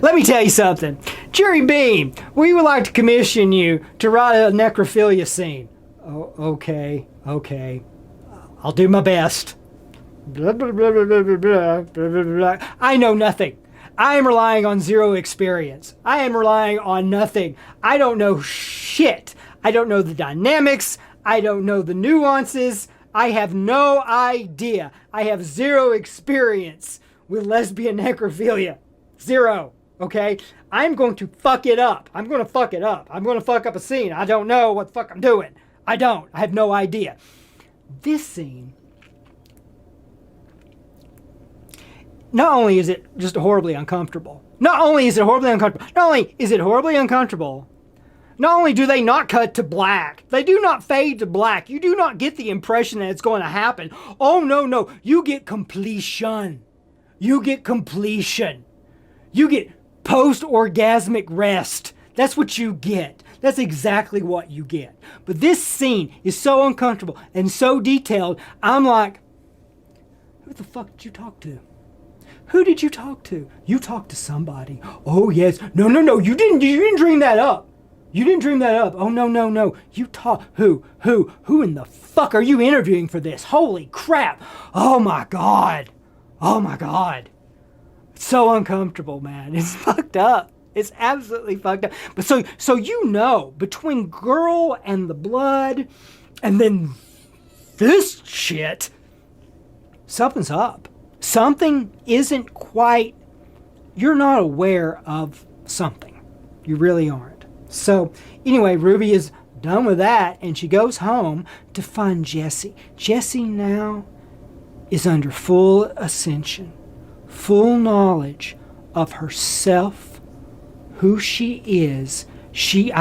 Let me tell you something. Jerry Bean, we would like to commission you to write a necrophilia scene. Oh, okay. I'll do my best. I know nothing. I am relying on zero experience. I am relying on nothing. I don't know shit. I don't know the dynamics. I don't know the nuances. I have no idea. I have zero experience with lesbian necrophilia. Zero. Okay? I'm going to fuck it up. I'm going to fuck up a scene. I don't know what the fuck I'm doing. I have no idea. This scene, not only is it just horribly uncomfortable, not only is it horribly uncomfortable, not only do they not cut to black, they do not fade to black. You do not get the impression that it's going to happen. Oh, no. You get completion. You get post-orgasmic rest. That's what you get. That's exactly what you get. But this scene is so uncomfortable and so detailed, I'm like, who the fuck did you talk to? Who did you talk to? You talked to somebody. Oh, yes. No. You didn't dream that up. Oh, no. You talk. Who in the fuck are you interviewing for this? Holy crap. Oh, my God. It's so uncomfortable, man. It's fucked up. It's absolutely fucked up. But so you know, between Girl and the blood, and then this shit, something's up. Something isn't quite, you're not aware of something. You really aren't. So anyway, Ruby is done with that, and she goes home to find Jesse. Jesse now is under full ascension, full knowledge of herself, who she is. She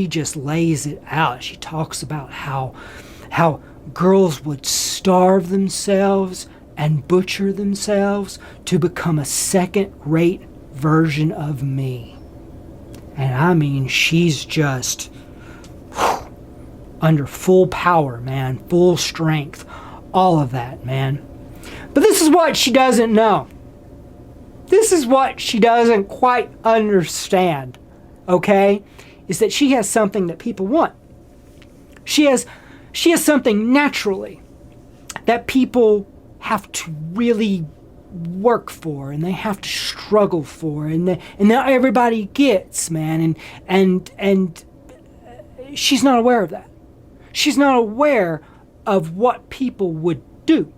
just lays it out. She talks about how girls would starve themselves and butcher themselves to become a second-rate version of me. And she's just under full power, man, full strength, all of that, man. But this is what she doesn't know. This is what she doesn't quite understand, okay? Is that she has something that people want. She has something naturally that people have to really work for, and they have to struggle for, and not everybody gets, man. And she's not aware of that. She's not aware of what people would do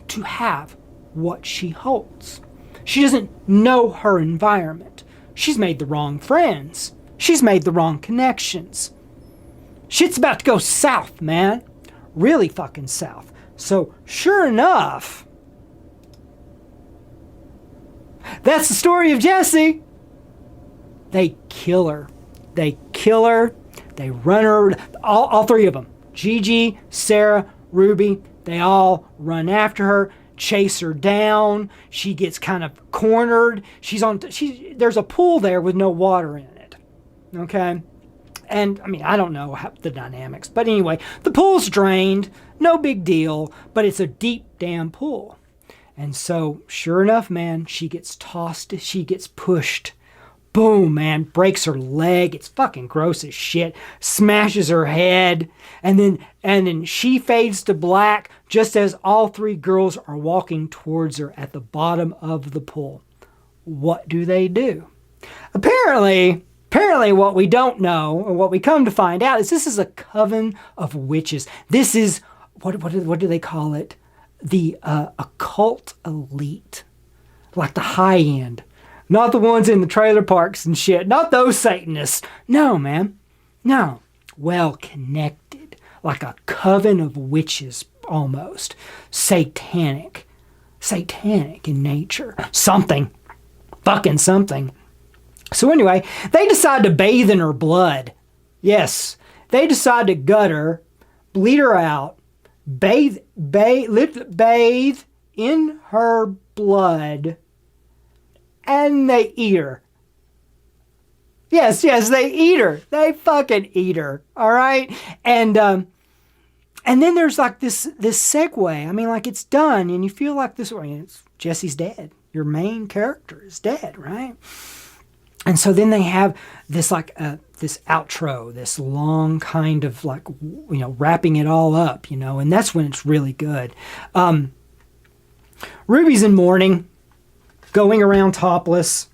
to have what she holds. She doesn't know her environment. She's made the wrong friends. She's made the wrong connections. Shit's about to go south, man. Really fucking south. So, sure enough, that's the story of Jessie. They kill her. They run her. All three of them. Gigi, Sarah, Ruby. They all run after her, chase her down. She gets kind of cornered. There's a pool there with no water in it. Okay? And, I don't know the dynamics. But anyway, the pool's drained. No big deal. But it's a deep damn pool. And so, sure enough, man, she gets tossed. She gets pushed. Boom, man. Breaks her leg. It's fucking gross as shit. Smashes her head. And then she fades to black just as all three girls are walking towards her at the bottom of the pool. What do they do? Apparently what we don't know, or what we come to find out, is this is a coven of witches. This is, what do they call it? the occult elite, like the high end, not the ones in the trailer parks and shit, not those Satanists. No, man, no, well connected, like a coven of witches almost, satanic in nature, something, fucking something. So anyway, they decide to bathe in her blood. Yes, they decide to gut her, bleed her out, bathe in her blood, and they eat her. Yes, they eat her. They fucking eat her. All right, and then there's like this segue. I mean, like it's done, and you feel like this. Jesse's dead. Your main character is dead, right? And so then they have this this outro, this long kind of like, wrapping it all up, and that's when it's really good. Ruby's in mourning, going around topless.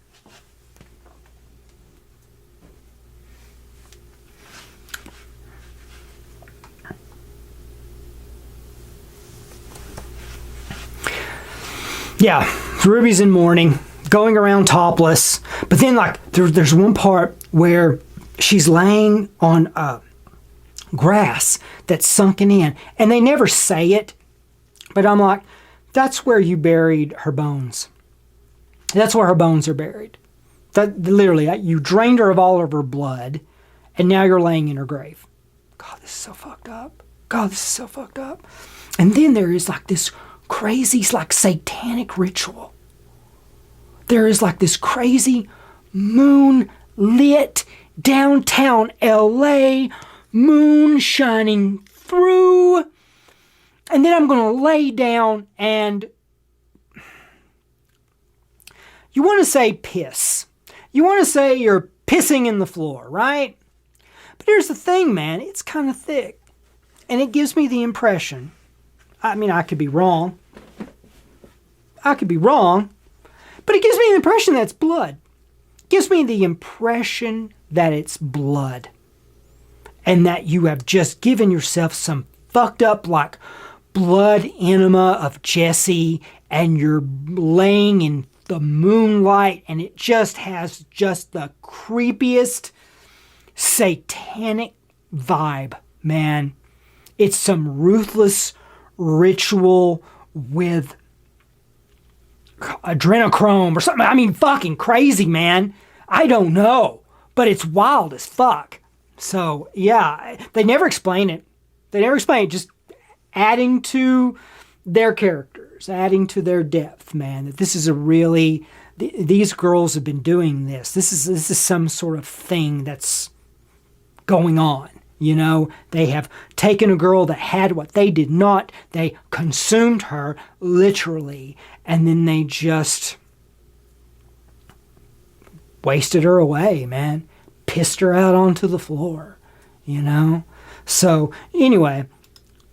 Yeah, Ruby's in mourning, going around topless, but then there's one part where she's laying on grass that's sunken in, and they never say it, but I'm like, that's where you buried her bones. That's where her bones are buried. That literally, you drained her of all of her blood, and now you're laying in her grave. God, this is so fucked up. And then there is like this crazy, like satanic ritual. There is like this crazy moon-lit downtown LA, moon shining through. And then I'm going to lay down and you want to say piss. You want to say you're pissing in the floor, right? But here's the thing, man. It's kind of thick. And it gives me the impression, I mean, I could be wrong. But it gives me the impression that it's blood. It gives me the impression that it's blood. And that you have just given yourself some fucked up like blood enema of Jesse, and you're laying in the moonlight, and it just has just the creepiest satanic vibe, man. It's some ruthless ritual with adrenochrome or something. I mean, fucking crazy, man. I don't know, but it's wild as fuck. So, yeah, they never explain it. Just adding to their characters, adding to their depth, man. That this is a really, these girls have been doing this. This is some sort of thing that's going on. They have taken a girl that had what they did not. They consumed her, literally, and then they just wasted her away, man. Pissed her out onto the floor, So, anyway,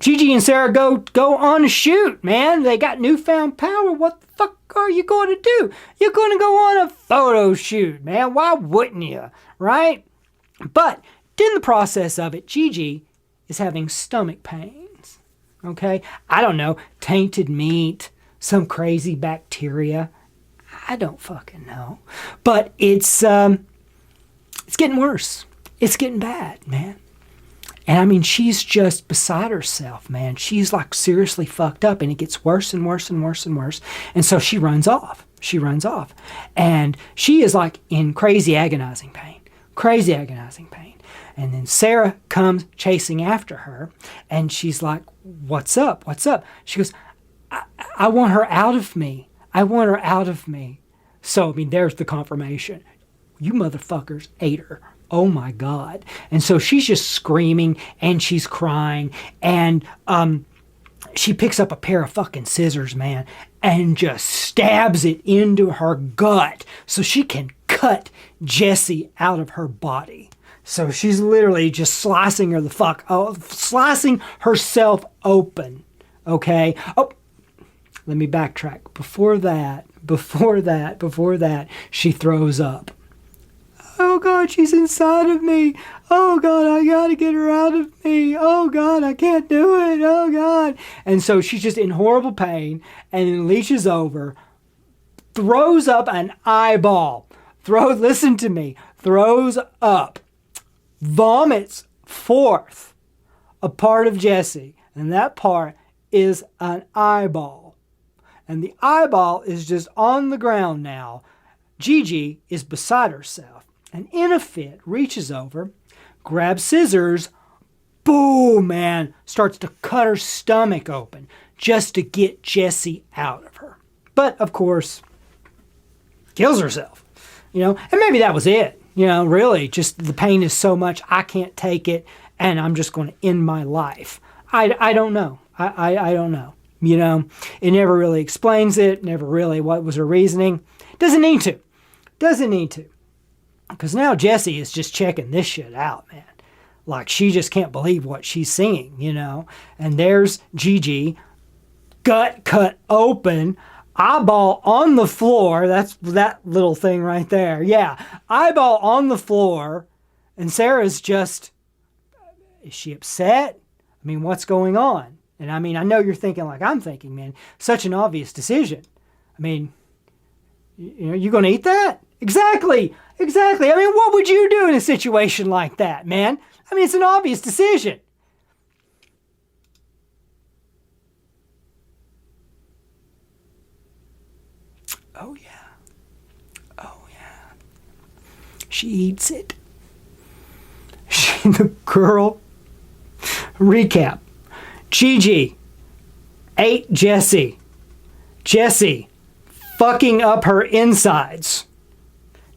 Gigi and Sarah go on a shoot, man. They got newfound power. What the fuck are you going to do? You're going to go on a photo shoot, man. Why wouldn't you, right? But in the process of it, Gigi is having stomach pains, okay? I don't know, tainted meat, some crazy bacteria. I don't fucking know. But it's getting worse. It's getting bad, man. And I mean, she's just beside herself, man. She's like seriously fucked up, and it gets worse and worse and worse and worse. And so she runs off. And she is like in crazy agonizing pain. And then Sarah comes chasing after her, and she's like, what's up? She goes, I want her out of me. So, I mean, there's the confirmation. You motherfuckers ate her. Oh my God. And so she's just screaming and she's crying, and she picks up a pair of fucking scissors, man, and just stabs it into her gut so she can cut Jesse out of her body. So she's literally just slicing herself open. Okay. Oh, let me backtrack. Before that, she throws up. oh God, she's inside of me. Oh God, I gotta get her out of me. Oh God, I can't do it. Oh God. And so she's just in horrible pain and then leaches over, throws up an eyeball. Listen to me, throws up, vomits forth a part of Jesse. And that part is an eyeball. And the eyeball is just on the ground now. Gigi is beside herself and in a fit reaches over, grabs scissors, boom, man, starts to cut her stomach open just to get Jesse out of her. But of course, kills herself, and maybe that was it. Really, just the pain is so much, I can't take it, and I'm just going to end my life. I don't know. I don't know. It never really explains it, never really what was her reasoning. Doesn't need to. Because now Jessie is just checking this shit out, man. Like, she just can't believe what she's seeing, And there's Gigi, gut cut open, eyeball on the floor. That's that little thing right there. Yeah, eyeball on the floor. And Sarah's just, is she upset? I mean, what's going on? And I mean, I know you're thinking like I'm thinking, man. Such an obvious decision. I mean, you going to eat that? Exactly. I mean, what would you do in a situation like that, man? I mean, it's an obvious decision. Oh, yeah. She eats it. The girl, recap. Gigi ate Jessie. Jessie fucking up her insides.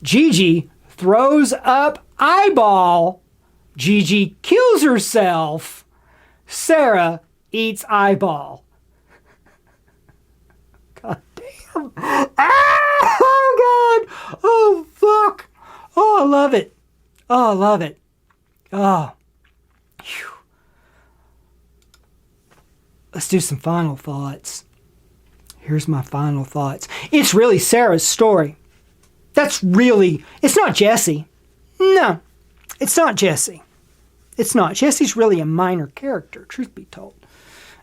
Gigi throws up eyeball. Gigi kills herself. Sarah eats eyeball. God damn. Oh, God. Oh, fuck. Oh, I love it. Oh. Whew. Let's do some final thoughts. Here's my final thoughts. It's really Sarah's story. It's not Jessie. No, it's not Jessie. It's not. Jessie's really a minor character, truth be told.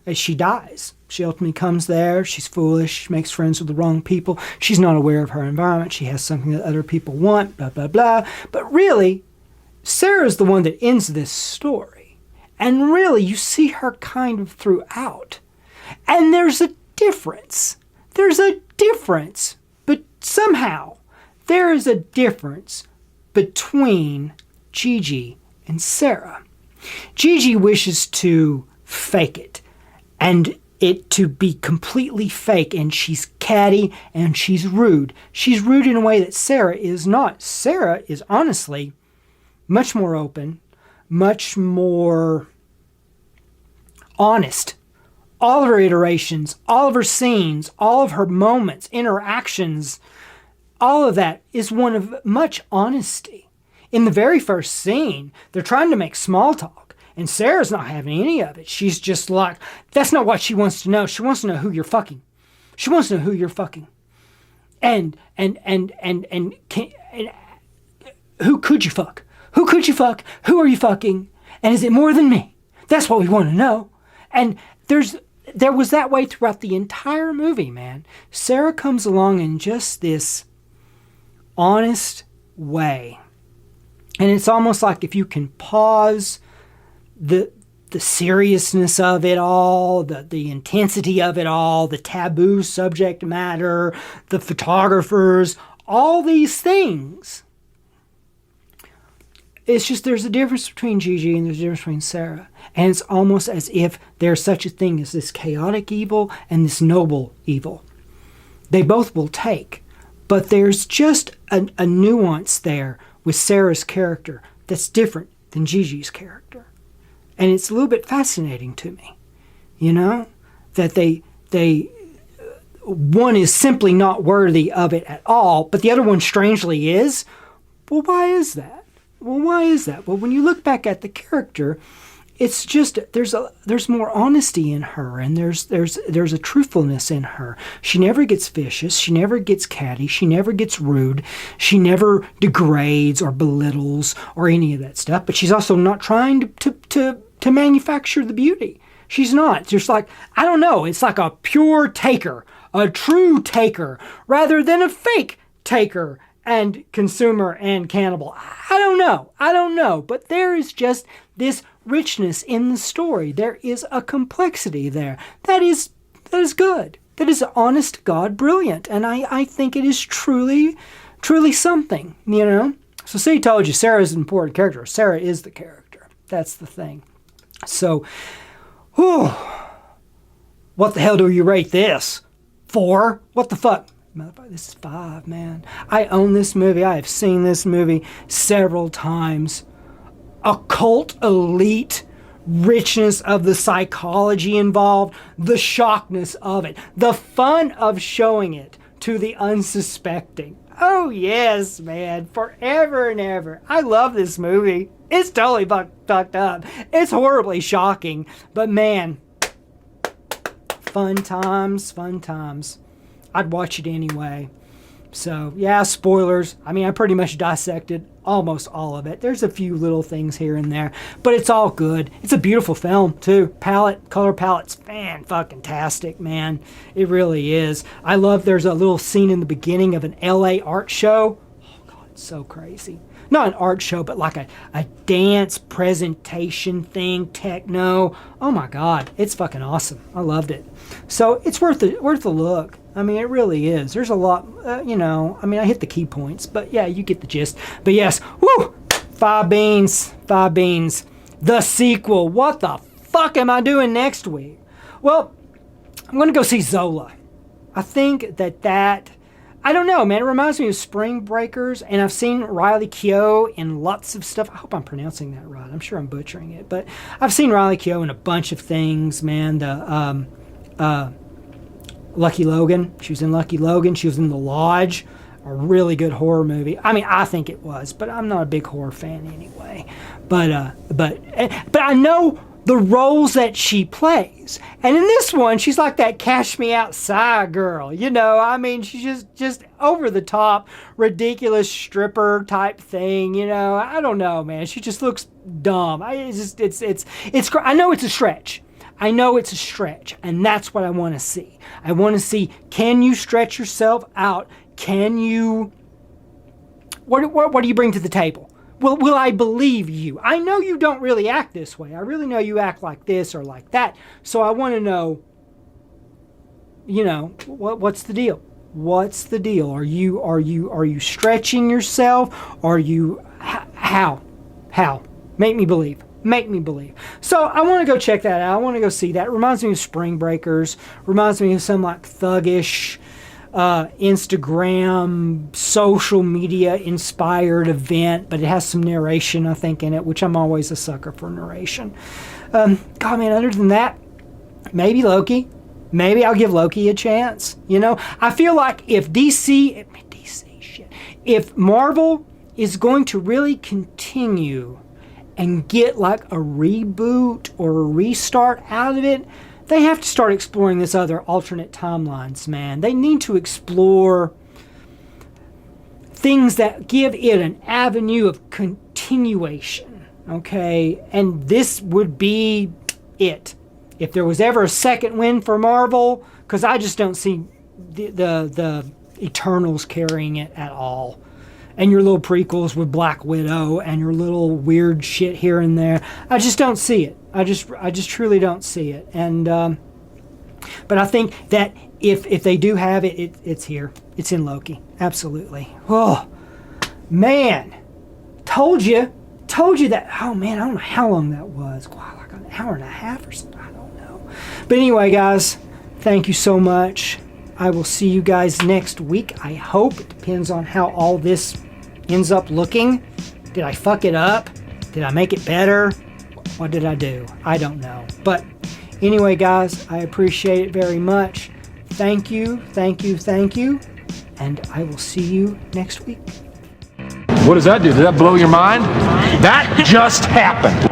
As she dies, she ultimately comes there, she's foolish, she makes friends with the wrong people, she's not aware of her environment, she has something that other people want, blah, blah, blah. But really, Sarah's the one that ends this story. And really, you see her kind of throughout. And there's a difference. But somehow, there is a difference between Gigi and Sarah. Gigi wishes to fake it, and it to be completely fake, and she's catty, and she's rude. She's rude in a way that Sarah is not. Sarah is honestly much more open, much more honest. All of her iterations, all of her scenes, all of her moments, interactions, all of that is one of much honesty. In the very first scene, they're trying to make small talk, and Sarah's not having any of it. She's just like, that's not what she wants to know. She wants to know who you're fucking. And who could you fuck? Who are you fucking? And is it more than me? That's what we want to know. And there was that way throughout the entire movie, man. Sarah comes along in just this honest way. And it's almost like if you can pause the seriousness of it all, the intensity of it all, the taboo subject matter, the photographers, all these things. It's just there's a difference between Gigi and there's a difference between Sarah. And it's almost as if there's such a thing as this chaotic evil and this noble evil. They both will take. But there's just a nuance there with Sarah's character that's different than Gigi's character. And it's a little bit fascinating to me, that they one is simply not worthy of it at all, but the other one strangely is. Well, why is that? Well, when you look back at the character, it's just there's more honesty in her, and there's a truthfulness in her. She never gets vicious, she never gets catty, she never gets rude, she never degrades or belittles or any of that stuff. But she's also not trying to manufacture the beauty. She's not. Just like, I don't know, it's like a pure taker, a true taker, rather than a fake taker and consumer and cannibal. I don't know. But there is just this richness in the story. There is a complexity there. That is good. That is honest to God brilliant. And I think it is truly something, you know? So see, I told you, Sarah's an important character. Sarah is the character. That's the thing. So, whew, what the hell do you rate this? 4? What the fuck? Motherfucker, this is 5, man. I own this movie. I have seen this movie several times. Occult, elite, richness of the psychology involved, the shockness of it, the fun of showing it to the unsuspecting. Oh yes, man, forever and ever. I love this movie. It's totally fucked up. It's horribly shocking, but man, fun times. I'd watch it anyway. So, yeah, spoilers. I mean, I pretty much dissected almost all of it. There's a few little things here and there, but it's all good. It's a beautiful film, too. Color palette's fan-fucking-tastic, man. It really is. I love there's a little scene in the beginning of an LA art show. Oh, God, it's so crazy. Not an art show, but like a dance presentation thing, techno. Oh, my God. It's fucking awesome. I loved it. So, it's worth a look. I mean, it really is. There's a lot, you know, I mean, I hit the key points, but yeah, you get the gist. But yes, whoo, 5 beans. The sequel. What the fuck am I doing next week? Well, I'm going to go see Zola. I think that, I don't know, man, it reminds me of Spring Breakers, and I've seen Riley Keough in lots of stuff. I hope I'm pronouncing that right. I'm sure I'm butchering it, but I've seen Riley Keough in a bunch of things, man. Lucky Logan. She was in Lucky Logan. She was in The Lodge, a really good horror movie. I mean, I think it was, but I'm not a big horror fan anyway. But I know the roles that she plays. And in this one, she's like that Cash Me Outside girl, you know? I mean, she's just over the top, ridiculous stripper type thing, you know? I don't know, man. She just looks dumb. I know it's a stretch. And that's what I want to see. I want to see, can you stretch yourself out? Can you, what do you bring to the table? Will I believe you? I know you don't really act this way. I really know you act like this or like that. So I want to know, you know, what's the deal? What's the deal? Are you stretching yourself? Are you, how? Make me believe. So I want to go check that out. I want to go see that. It reminds me of Spring Breakers. Reminds me of some like thuggish Instagram, social media inspired event, but it has some narration, I think, in it, which I'm always a sucker for narration. God, man, other than that, maybe Loki. Maybe I'll give Loki a chance. You know, I feel like if if Marvel is going to really continue and get like a reboot or a restart out of it, they have to start exploring this other alternate timelines, man. They need to explore things that give it an avenue of continuation, okay? And this would be it. If there was ever a second win for Marvel, because I just don't see the Eternals carrying it at all. And your little prequels with Black Widow and your little weird shit here and there. I just don't see it. I just truly don't see it. And but I think that if they do have it, it's here. It's in Loki. Absolutely. Oh man, told you that. Oh man, I don't know how long that was. Wow, like an hour and a half or something. I don't know. But anyway, guys, thank you so much. I will see you guys next week. I hope. It depends on how all this ends up looking. Did I fuck it up? Did I make it better? What did I do? I don't know. But anyway, guys, I appreciate it very much. Thank you. And I will see you next week. What does that do? Did that blow your mind? That just happened.